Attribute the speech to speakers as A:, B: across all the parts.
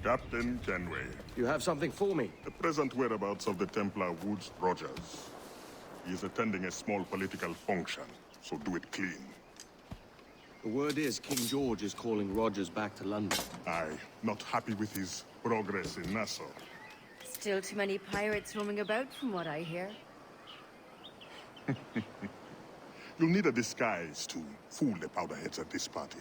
A: Captain Kenway.
B: You have something for me?
A: The present whereabouts of the Templar Woods Rogers. He is attending a small political function, so do it clean.
B: The word is King George is calling Rogers back to London.
A: Aye, not happy with his progress in Nassau.
C: Still too many pirates roaming about from what I hear.
A: You'll need a disguise to fool the powderheads at this party.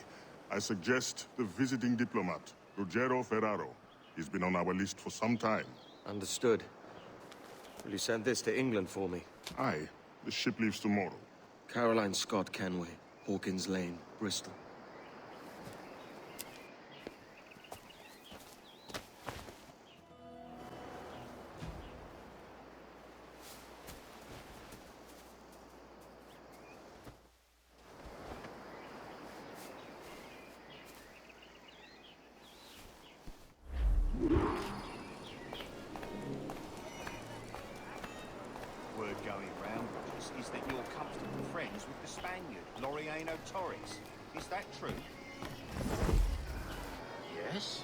A: I suggest the visiting diplomat, Ruggiero Ferraro. He's been on our list for some time.
B: Understood. Will you send this to England for me?
A: Aye, the ship leaves tomorrow.
B: Caroline Scott Kenway, Hawkins Lane, Bristol.
D: Word going round, Rogers, is that you're comfortable friends with the Spaniard, Laureano Torres. Is that true?
E: Yes,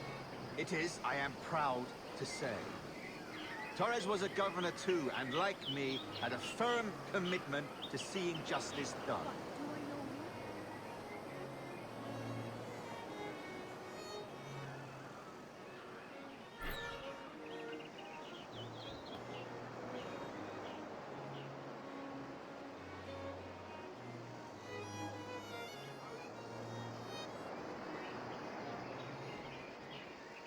E: it is, I am proud to say. Torres was a governor too, and like me, had a firm commitment to seeing justice done.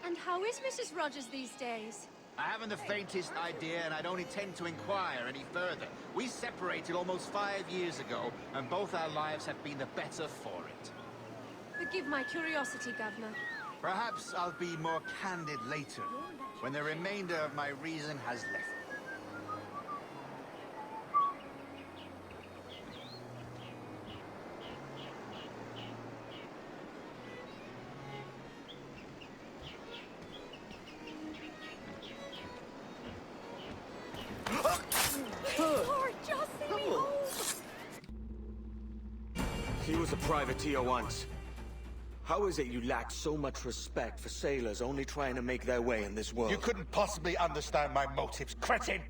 F: And how is Mrs. Rogers these days?
E: I haven't the faintest idea, and I don't intend to inquire any further. We separated almost 5 years ago, and both our lives have been the better for it.
F: Forgive my curiosity, Governor.
E: Perhaps I'll be more candid later, when the remainder of my reason has left me.
B: He was a privateer once. How is it you lack so much respect for sailors only trying to make their way in this world?
G: You couldn't possibly understand my motives, cretin!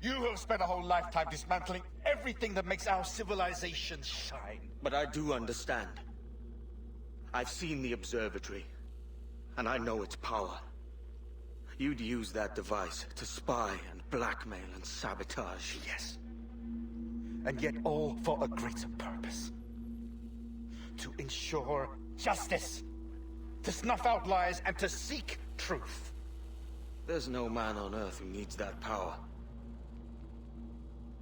G: You have spent a whole lifetime dismantling everything that makes our civilization shine.
B: But I do understand. I've seen the observatory, and I know its power. You'd use that device to spy and blackmail and sabotage.
G: Yes. And yet all for a greater purpose. To ensure justice. To snuff out lies and to seek truth.
B: There's no man on Earth who needs that power.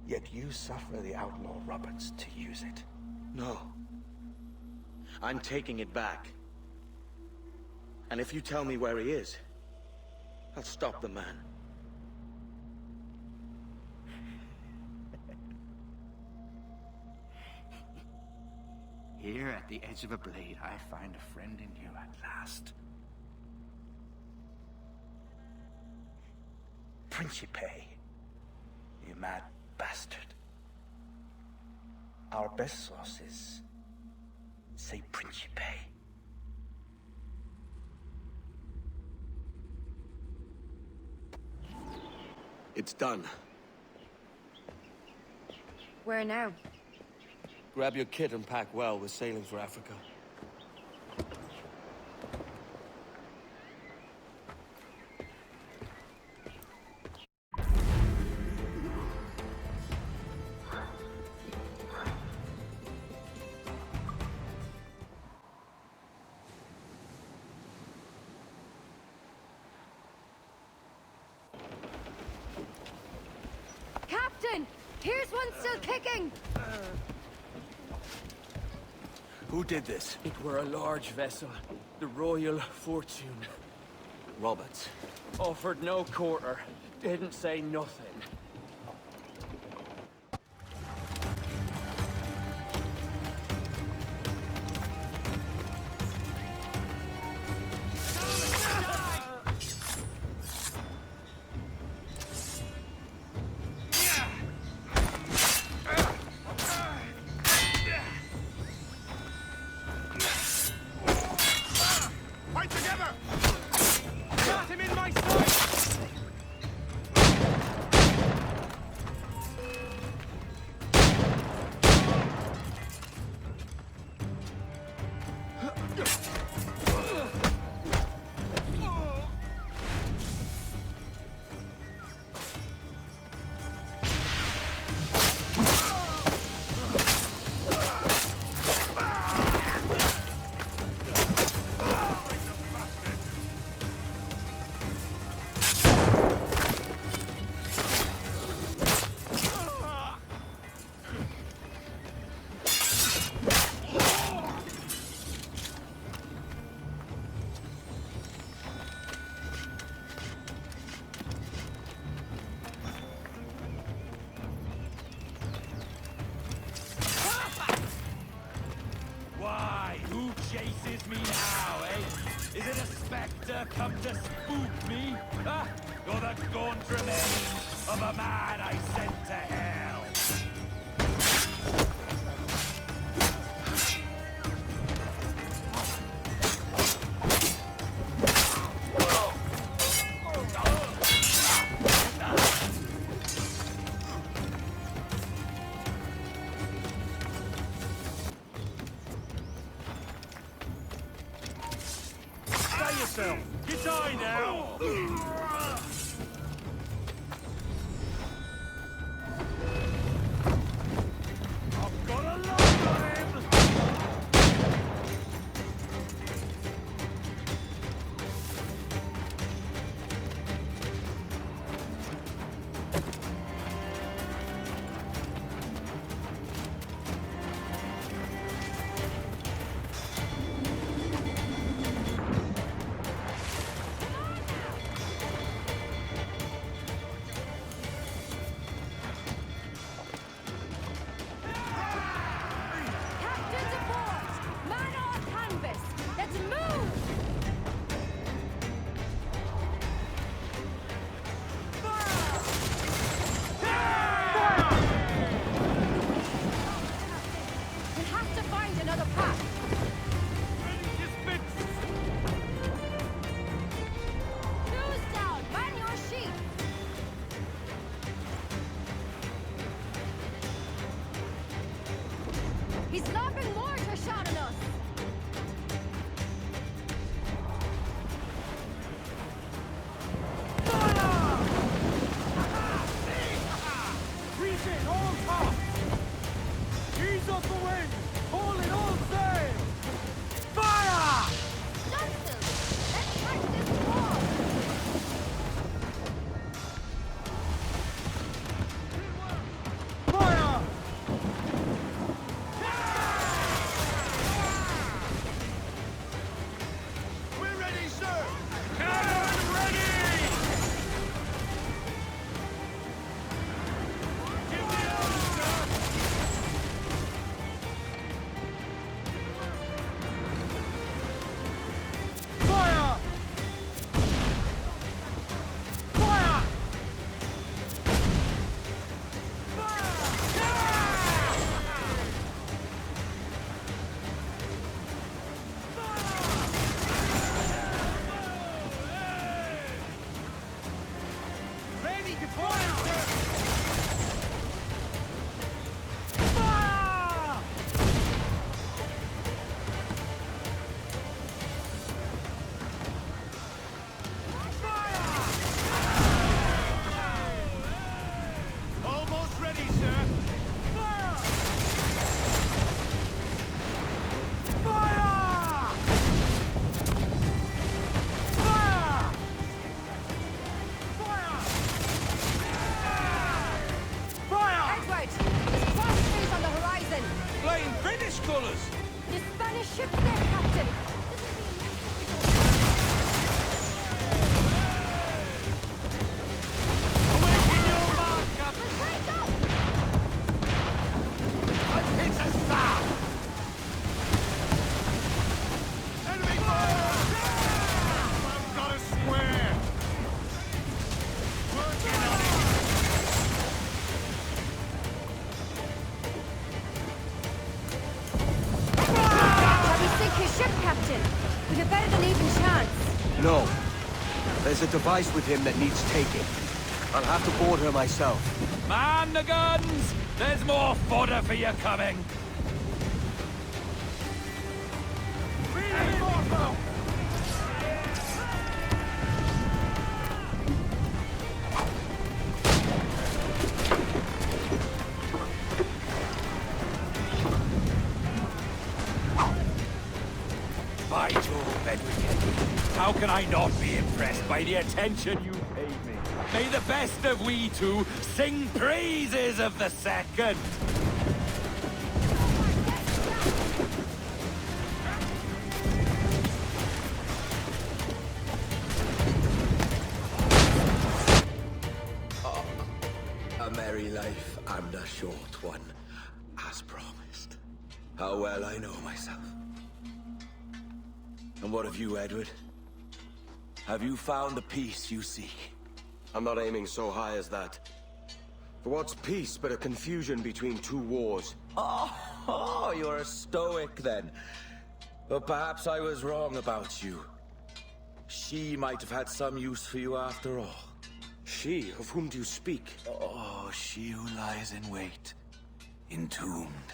G: Yet you suffer the outlaw Roberts to use it.
B: No. I'm taking it back. And if you tell me where he is, I'll stop the man.
E: Here at the edge of a blade, I find a friend in you at last.
G: Principe, you mad bastard. Our best sources say Principe.
B: It's done.
C: Where now?
B: Grab your kit and pack well. We're sailing for Africa.
C: Captain! Here's one still kicking!
B: Who did this?
H: It were a large vessel, the Royal Fortune.
B: Roberts.
H: Offered no quarter, didn't say nothing.
D: Fight together!
H: Got him in my sight!
I: Why? Who chases me now, eh? Is it a spectre come to spook me? Ah, you're the gaunt remains of a man I sent to hell. Yourself. You die now. I've got a load on him.
B: No. There's a device with him that needs taking. I'll have to board her myself.
I: Man the guns! There's more fodder for you coming! By Jove, Edward Kenny, how can I not be impressed by the attention you paid me? May the best of we two sing praises of the second!
B: A merry life and a short one, as promised. How well I know myself. And what of you, Edward? Have you found the peace you seek? I'm not aiming so high as that. For what's peace but a confusion between two wars? Oh, you're a stoic then. But perhaps I was wrong about you. She might have had some use for you after all. She? Of whom do you speak? Oh, she who lies in wait, entombed.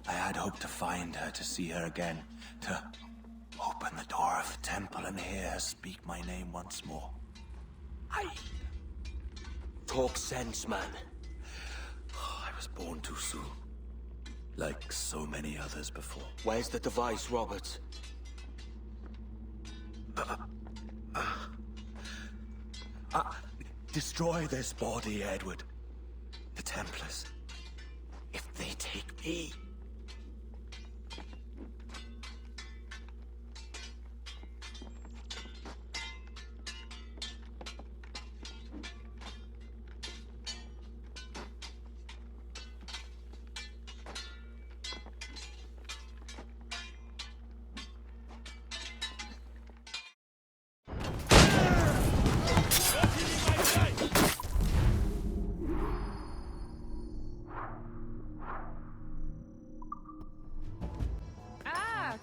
B: I had hoped to find her, to see her again, to open the door of the temple and hear her speak my name once more. Talk sense, man. Oh, I was born too soon. Like so many others before. Where's the device, Roberts? Destroy this body, Edward. The Templars. If they take me...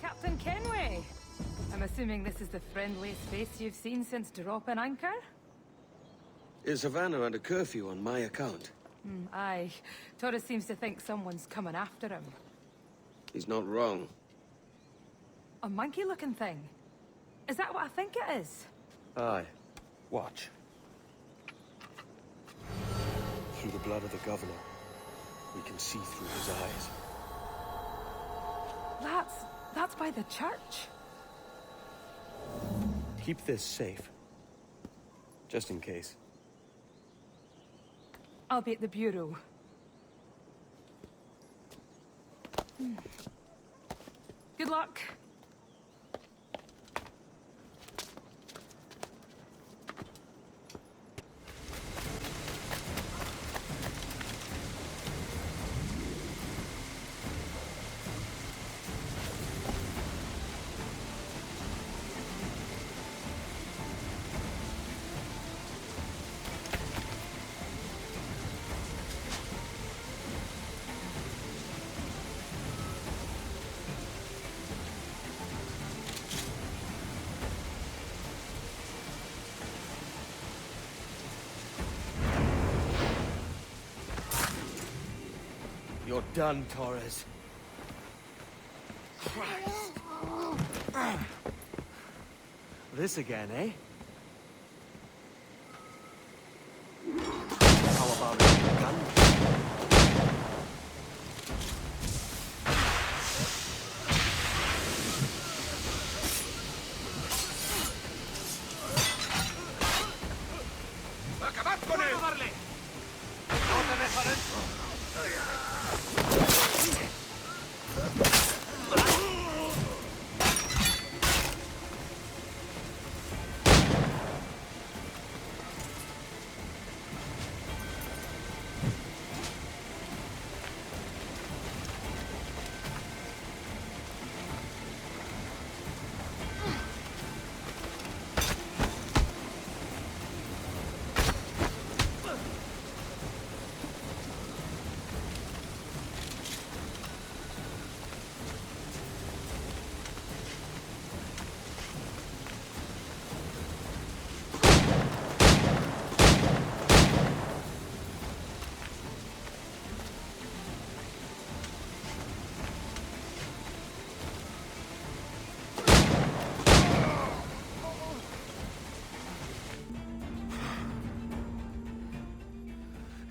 J: Captain Kenway. I'm assuming this is the friendliest face you've seen since dropping anchor?
B: Is Havana under curfew on my account?
J: Aye. Torres seems to think someone's coming after him.
B: He's not wrong.
J: A monkey-looking thing? Is that what I think it is?
B: Aye. Watch. Through the blood of the governor, we can see through his eyes.
J: That's by the church.
B: Keep this safe. Just in case.
J: I'll be at the bureau. Good luck.
B: You're done, Torres.
J: Christ.
B: This again, eh? How about a gun?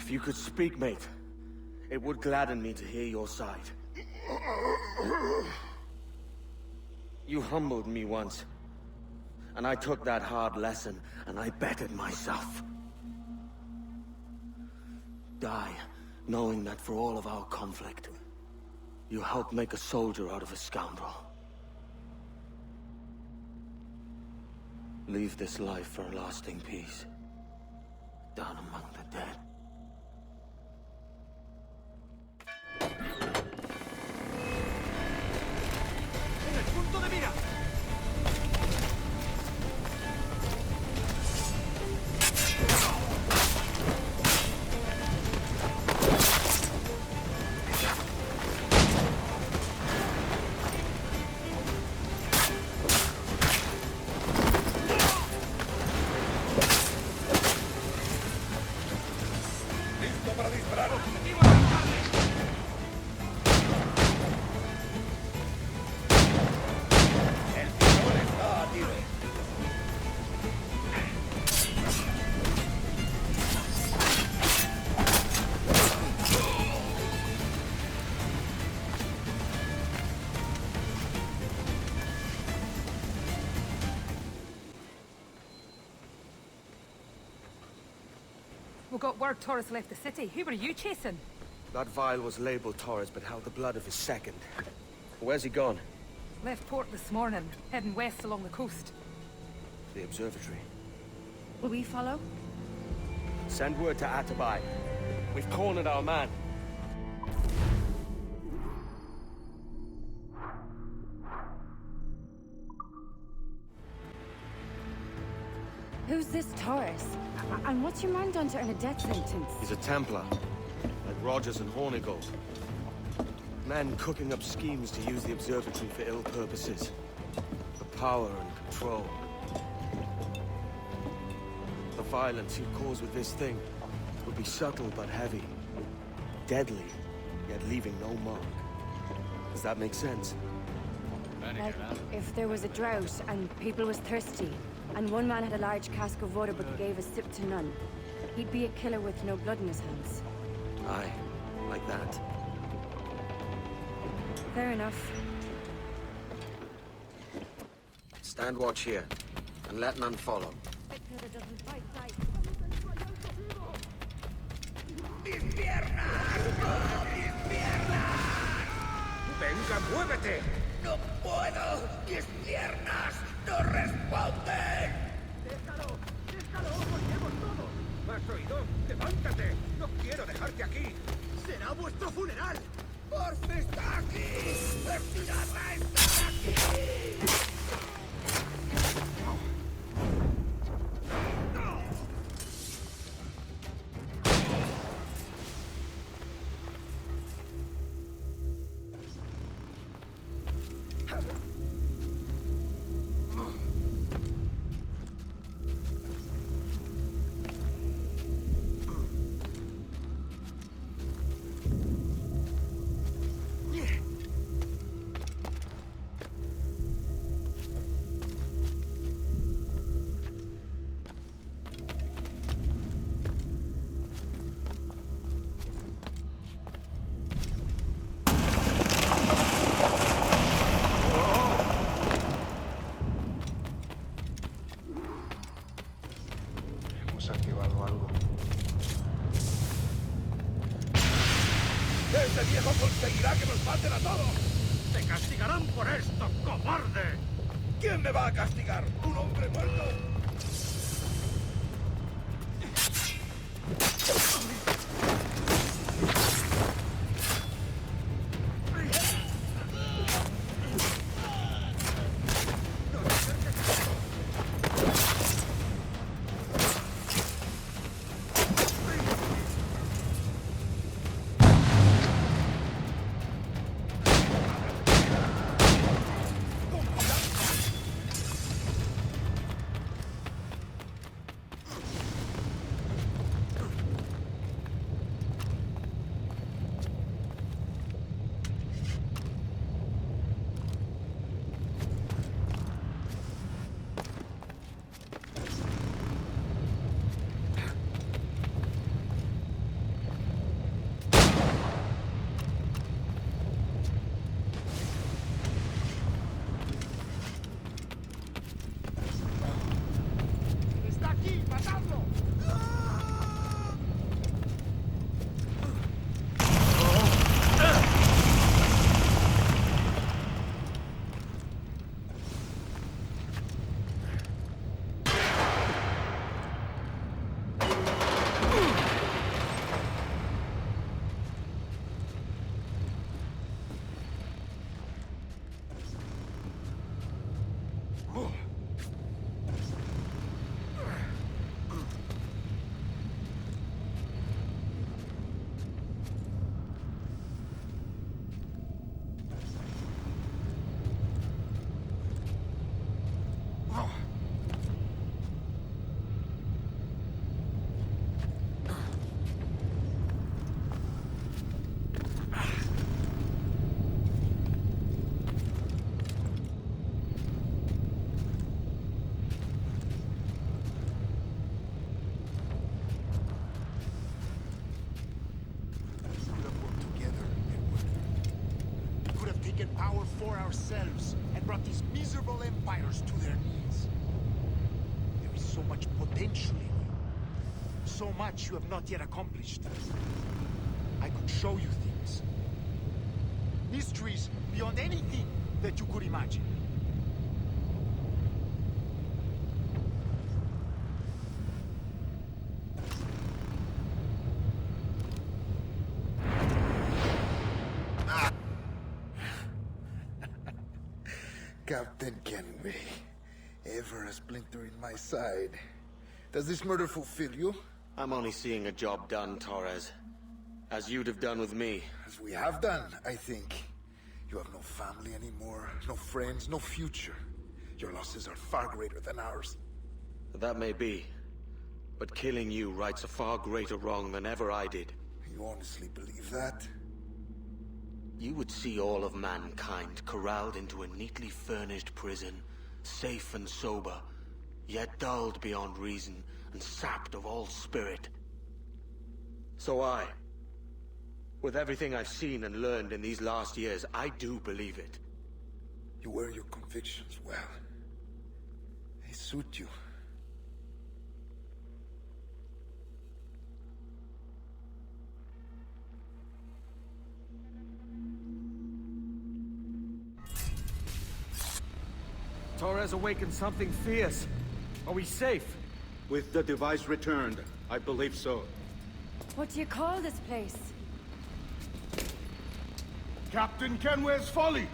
B: If you could speak, mate, it would gladden me to hear your side. You humbled me once, and I took that hard lesson, and I bettered myself. Die, knowing that for all of our conflict, you helped make a soldier out of a scoundrel. Leave this life for a lasting peace, down among the dead.
E: ¡En el punto de mira!
J: We got word Torres left the city. Who were you chasing?
B: That vial was labeled Torres, but held the blood of his second. Where's he gone?
J: Left port this morning, heading west along the coast.
B: The observatory.
C: Will we follow?
B: Send word to Atabai. We've cornered our man.
C: Who's this Taurus? And what's your man done to earn a death sentence?
B: He's a Templar, like Rogers and Hornigold. Men cooking up schemes to use the observatory for ill purposes. For power and control. The violence he'd cause with this thing would be subtle but heavy. Deadly, yet leaving no mark. Does that make sense?
C: Like, if there was a drought and people was thirsty, and one man had a large cask of water but gave a sip to none, he'd be a killer with no blood in his hands.
B: Aye, like that.
C: Fair enough.
B: Stand watch here, and let none follow.
E: ¡Venga, muévete!
I: ¡No puedo! ¡Mis piernas no responden!
E: ¡Déjalo! ¡Déjalo! ¡Volvemos todo! ¿Me has oído? ¡Levántate! ¡No quiero dejarte aquí! ¡Será vuestro funeral!
I: ¡Por está aquí! ¡El pirata está aquí!
G: Activado algo.
I: ¡Ese viejo conseguirá que nos maten a todos!
E: ¡Te castigarán por esto, cobarde!
I: ¿Quién me va a castigar? ¿Un hombre muerto?
K: Power for ourselves and brought these miserable empires to their knees. There is so much potential in you. So much you have not yet accomplished. I could show you things. Mysteries beyond anything that you could imagine.
G: Captain Kenway, ever a splinter in my side. Does this murder fulfill you?
B: I'm only seeing a job done, Torres. As you'd have done with me.
G: As we have done, I think. You have no family anymore, no friends, no future. Your losses are far greater than ours.
B: That may be. But killing you rights a far greater wrong than ever I did.
G: You honestly believe that?
B: You would see all of mankind corralled into a neatly furnished prison, safe and sober, yet dulled beyond reason and sapped of all spirit. So with everything I've seen and learned in these last years, I do believe it.
G: You wear your convictions well. They suit you.
H: Torres awakened something fierce. Are we safe?
L: With the device returned, I believe so.
C: What do you call this place?
K: Captain Kenway's Folly!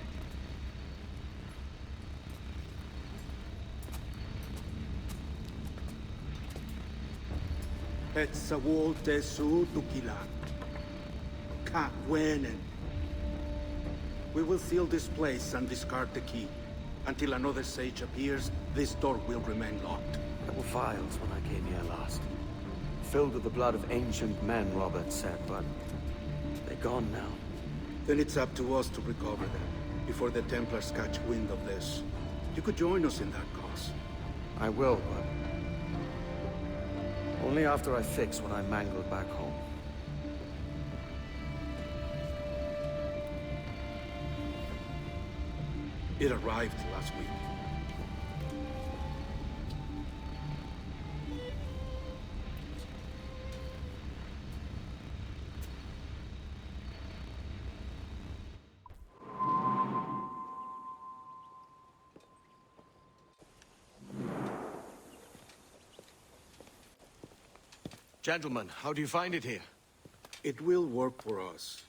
L: Etsawol Tesu Tukila. Ka Wenen. We will seal this place and discard the key. Until another sage appears, this door will remain locked.
B: There were vials when I came here last. Filled with the blood of ancient men, Robert said, but they're gone now.
L: Then it's up to us to recover them, before the Templars catch wind of this. You could join us in that cause.
B: I will, but only after I fix what I mangled back home.
L: It arrived last week.
B: Gentlemen, how do you find it here?
L: It will work for us.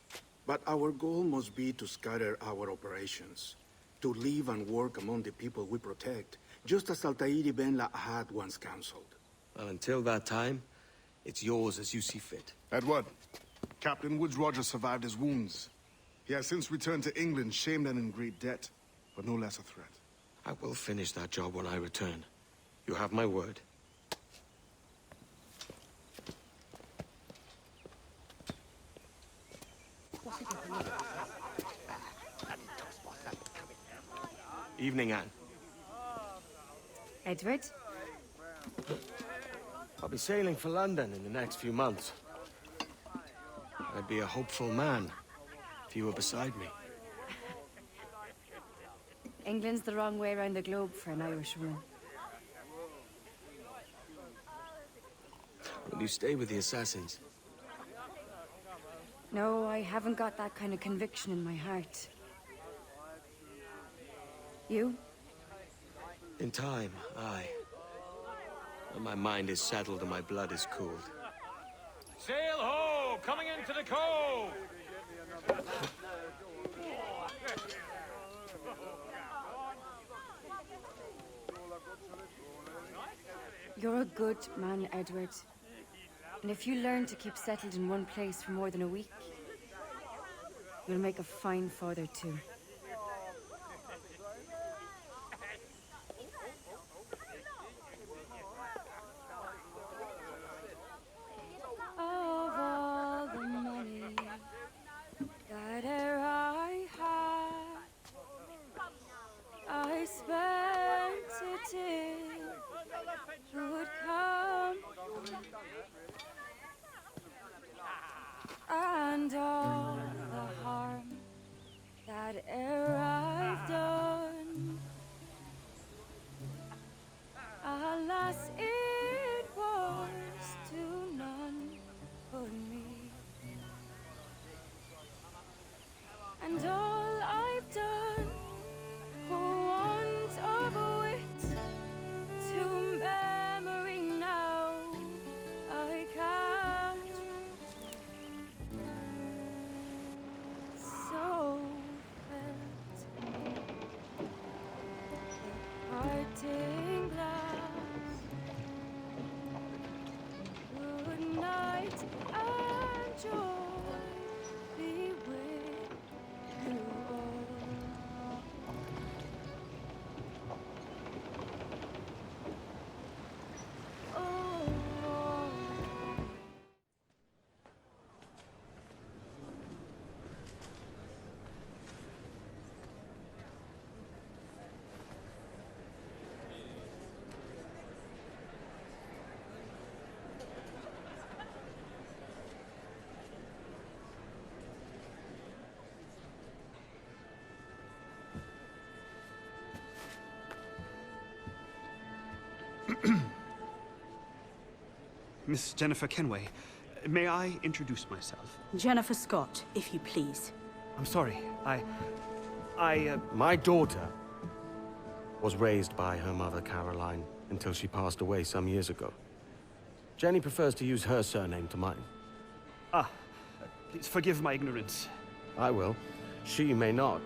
L: But our goal must be to scatter our operations. To live and work among the people we protect, just as Altair Ben Lahad once counseled.
B: Well, until that time, it's yours as you see fit.
M: Edward, Captain Woods Rogers survived his wounds. He has since returned to England, shamed and in great debt, but no less a threat.
B: I will finish that job when I return. You have my word. Evening, Anne.
C: Edward?
B: I'll be sailing for London in the next few months. I'd be a hopeful man if you were beside me.
C: England's the wrong way around the globe for an Irishwoman.
N: Will you stay with the assassins?
C: No, I haven't got that kind of conviction in my heart. You?
N: In time, aye. When my mind is settled and my blood is cooled.
I: Sail ho! Coming into the cove!
C: You're a good man, Edward. And if you learn to keep settled in one place for more than a week, you'll make a fine father too. Of all the money that e'er I had, I spent it in good come, and all the harm that e'er I've done, alas, it was to none but me. And all I've done for want of a wit to memory now I can't. So felt the parting glass. Good night and joy be with you all.
O: Miss Jennifer Kenway, may I introduce myself?
P: Jennifer Scott, if you please.
O: I'm sorry,
N: My daughter was raised by her mother, Caroline, until she passed away some years ago. Jenny prefers to use her surname to mine.
O: Please forgive my ignorance.
N: I will. She may not.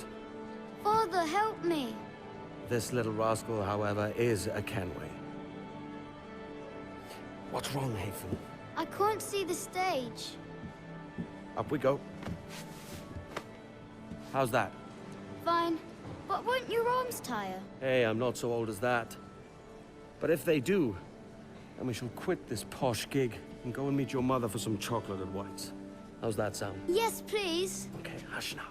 Q: Father, help me.
N: This little rascal, however, is a Kenway. What's wrong, Hafen?
Q: I can't see the stage.
N: Up we go. How's that?
Q: Fine. But won't your arms tire?
N: Hey, I'm not so old as that. But if they do, then we shall quit this posh gig and go and meet your mother for some chocolate and whites. How's that sound?
Q: Yes, please.
N: Okay, hush now.